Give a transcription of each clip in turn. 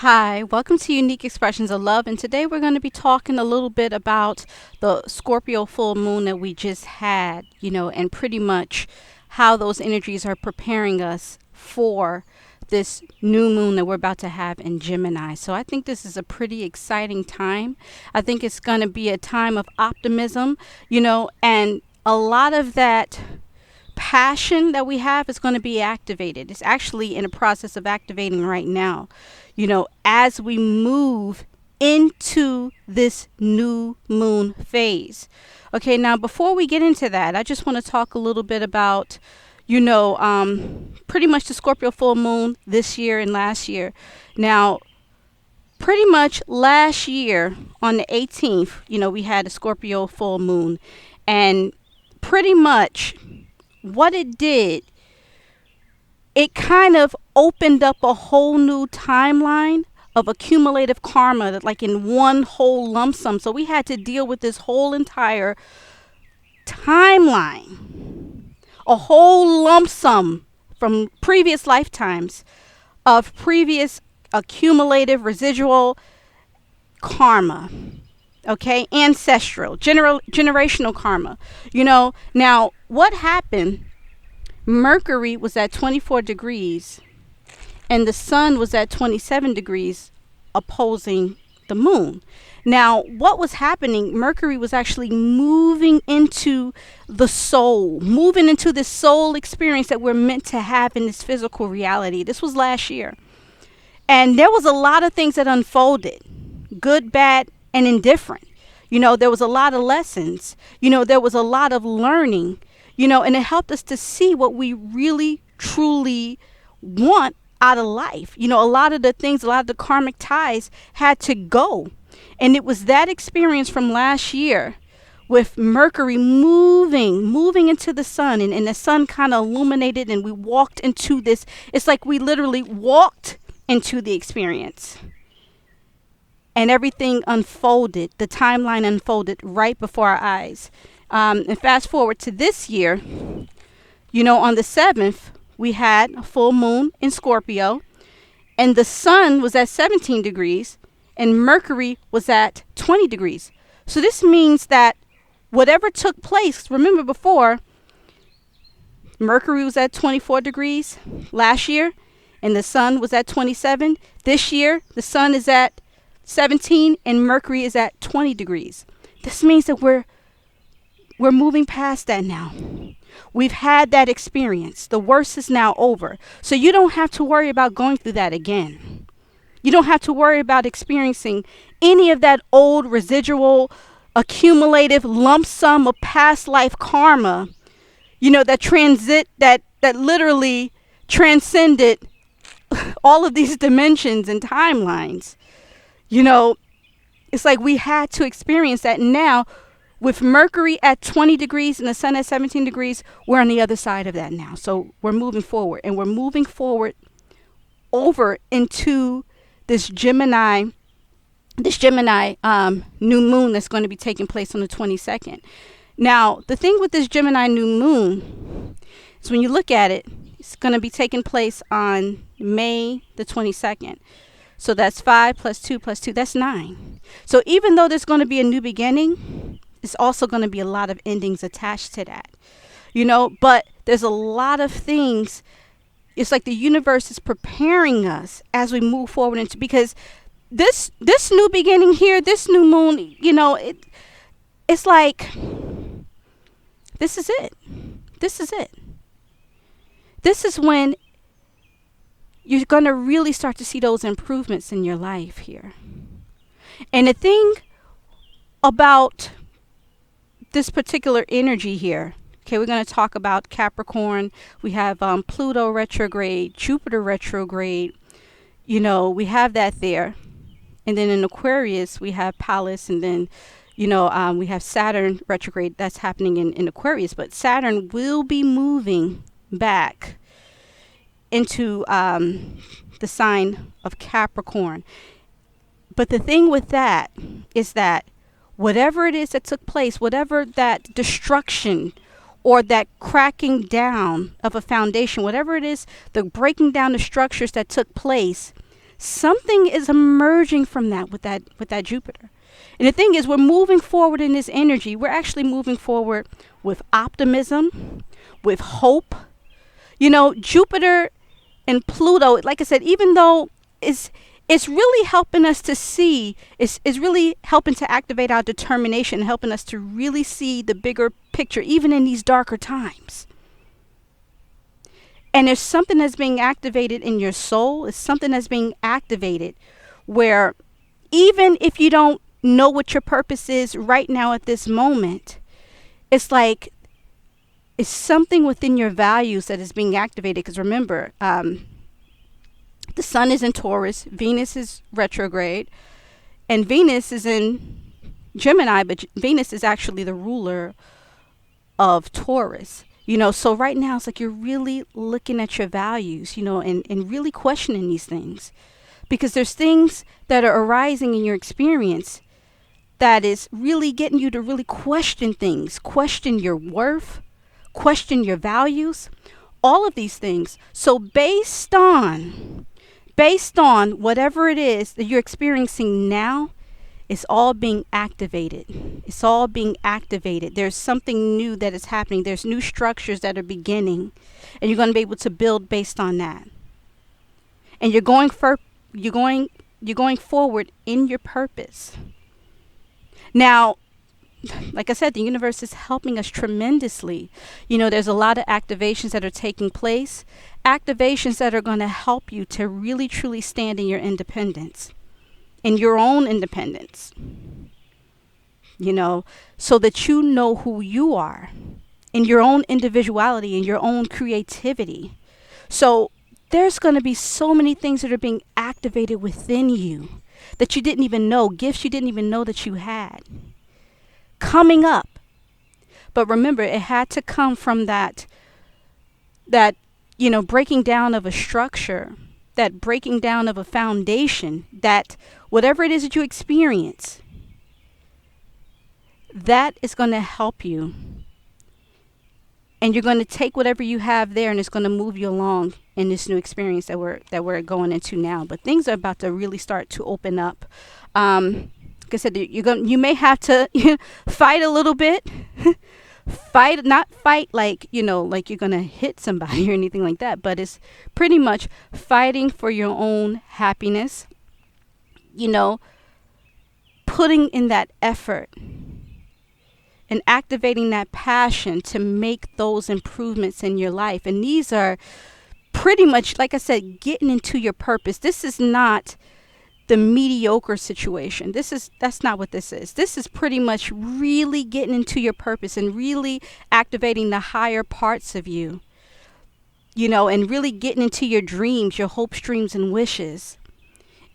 Hi, welcome to Unique Expressions of Love. And today we're going to be talking a little bit about the Scorpio full moon that we just had, and pretty much how those energies are preparing us for this new moon that we're about to have in Gemini. So I think this is a pretty exciting time. I think it's going to be a time of optimism, and a lot of that passion that we have is going to be activated. It's actually in a process of activating right now, as we move into this new moon phase. Okay, now before we get into that, I just want to talk a little bit about, pretty much the Scorpio full moon this year and last year. Now, pretty much last year on the 18th, we had a Scorpio full moon, and pretty much what it did, it kind of opened up a whole new timeline of accumulative karma that like in one whole lump sum. So we had to deal with this whole entire timeline, a whole lump sum from previous lifetimes of previous accumulative residual karma. Okay, ancestral, generational karma. Now what happened? Mercury was at 24 degrees and the sun was at 27 degrees opposing the moon. Now, what was happening? Mercury was actually moving into the soul, moving into this soul experience that we're meant to have in this physical reality. This was last year. And there was a lot of things that unfolded, good, bad, and indifferent. There was a lot of lessons. There was a lot of learning, and it helped us to see what we really, truly want out of life. A lot of the things, a lot of the karmic ties had to go. And it was that experience from last year with Mercury moving into the sun, and the sun kind of illuminated, and we walked into this. It's like we literally walked into the experience. And everything unfolded, the timeline unfolded right before our eyes. And fast forward to this year, on the 7th, we had a full moon in Scorpio, and the sun was at 17 degrees, and Mercury was at 20 degrees. So this means that whatever took place, remember before, Mercury was at 24 degrees last year, and the sun was at 27. This year, the sun is at 17 and Mercury is at 20 degrees. This means that we're moving past that now. We've had that experience. The worst is now over. So you don't have to worry about going through that again. You don't have to worry about experiencing any of that old residual accumulative lump sum of past life karma, that literally transcended all of these dimensions and timelines. It's like we had to experience that. Now, with Mercury at 20 degrees and the sun at 17 degrees, we're on the other side of that now. So we're moving forward, and we're moving forward over into this Gemini new moon that's going to be taking place on the 22nd. Now, the thing with this Gemini new moon is when you look at it, it's going to be taking place on May the 22nd. So that's 5 plus 2 plus 2. That's 9. So even though there's going to be a new beginning, there's also going to be a lot of endings attached to that. But there's a lot of things. It's like the universe is preparing us as we move forward into, because this new beginning here, this new moon, it's like, this is it. This is it. This is when you're going to really start to see those improvements in your life here. And the thing about this particular energy here, okay, we're going to talk about Capricorn. We have Pluto retrograde, Jupiter retrograde. We have that there. And then in Aquarius, we have Pallas, and then, we have Saturn retrograde. That's happening in Aquarius. But Saturn will be moving back into the sign of Capricorn. But the thing with that is that whatever it is that took place, whatever that destruction or that cracking down of a foundation, whatever it is, the breaking down the structures that took place, Something is emerging from that Jupiter. And the thing is, we're moving forward in this energy. We're actually moving forward with optimism, with hope. Jupiter and Pluto, like I said, even though it's really helping us to see, it's really helping to activate our determination, helping us to really see the bigger picture, even in these darker times. And there's something that's being activated in your soul. It's something that's being activated where even if you don't know what your purpose is right now at this moment, it's like it's something within your values that is being activated. Because remember, the sun is in Taurus, Venus is retrograde, and Venus is in Gemini, but Venus is actually the ruler of Taurus. So right now it's like you're really looking at your values, and really questioning these things. Because there's things that are arising in your experience that is really getting you to really question things, question your worth, question your values, all of these things. So based on whatever it is that you're experiencing now, it's all being activated. It's all being activated. There's something new that is happening. There's new structures that are beginning, and you're going to be able to build based on that. And you're going forward in your purpose. Now, like I said, the universe is helping us tremendously. There's a lot of activations that are taking place, activations that are going to help you to really truly stand in your independence, in your own independence, so that you know who you are, in your own individuality, in your own creativity. So there's going to be so many things that are being activated within you that you didn't even know, gifts you didn't even know that you had, coming up. But remember, it had to come from that breaking down of a structure, that breaking down of a foundation, that whatever it is that you experience, that is going to help you. And you're going to take whatever you have there, and it's going to move you along in this new experience that we're going into now. But things are about to really start to open up. Like I said, you may have to fight a little bit. Not fight like like you're gonna hit somebody or anything like that, but it's pretty much fighting for your own happiness. Putting in that effort and activating that passion to make those improvements in your life. And these are pretty much, like I said, getting into your purpose. This is not the mediocre situation. That's not what this is. This is pretty much really getting into your purpose and really activating the higher parts of you, and really getting into your dreams, your hopes, dreams, and wishes,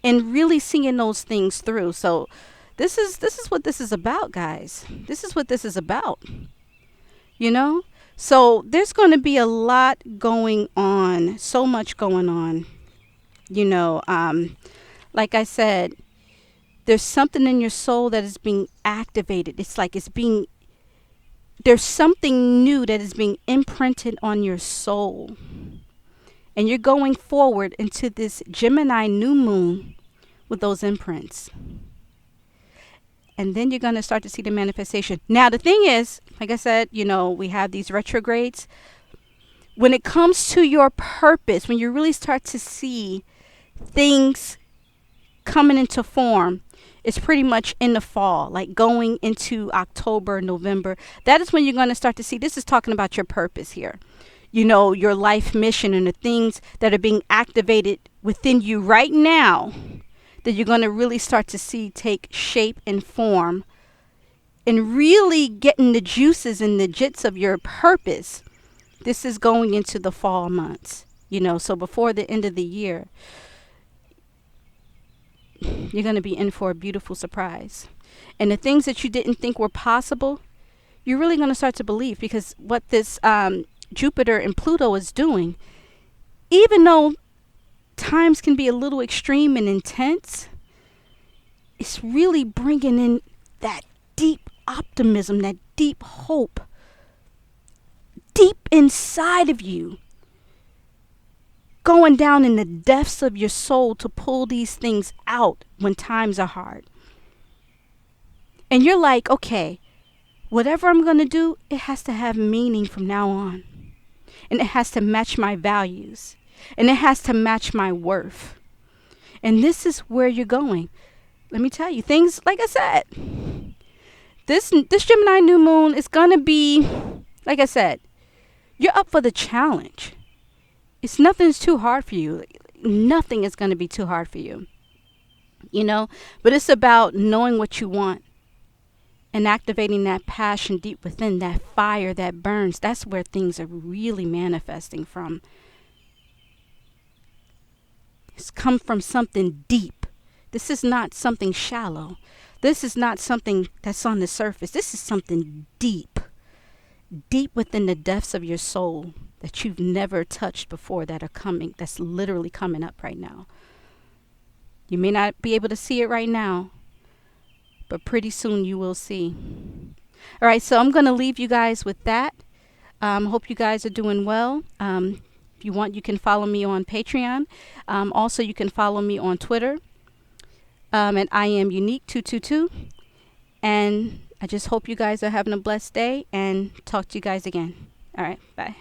and really seeing those things through. So this is what this is about, guys. This is what this is about. So there's going to be a lot going on, so much going on. Like I said, there's something in your soul that is being activated. It's like there's something new that is being imprinted on your soul. And you're going forward into this Gemini new moon with those imprints. And then you're going to start to see the manifestation. Now, the thing is, like I said, we have these retrogrades. When it comes to your purpose, when you really start to see things coming into form, it's pretty much in the fall, like going into October, November. That is when you're going to start to see, this is talking about your purpose here. Your life mission and the things that are being activated within you right now that you're going to really start to see take shape and form and really getting the juices and the jits of your purpose. This is going into the fall months, so before the end of the year, you're going to be in for a beautiful surprise. And the things that you didn't think were possible, you're really going to start to believe, because what this Jupiter and Pluto is doing, even though times can be a little extreme and intense, it's really bringing in that deep optimism, that deep hope, deep inside of you, going down in the depths of your soul to pull these things out when times are hard. And you're like, okay, whatever I'm going to do, it has to have meaning from now on. And it has to match my values. And it has to match my worth. And this is where you're going. Let me tell you, things, like I said, this Gemini new moon is going to be, like I said, you're up for the challenge. Nothing's too hard for you. Nothing is going to be too hard for you. You know, but it's about knowing what you want and activating that passion deep within, that fire that burns. That's where things are really manifesting from. It's come from something deep. This is not something shallow. This is not something that's on the surface. This is something deep, deep within the depths of your soul that you've never touched before, that's literally coming up right now. You may not be able to see it right now, but pretty soon you will see. All right, so I'm going to leave you guys with that. Hope you guys are doing well. If you want, you can follow me on Patreon. Also, you can follow me on Twitter. And I am Unique222. And I just hope you guys are having a blessed day, and talk to you guys again. All right, bye.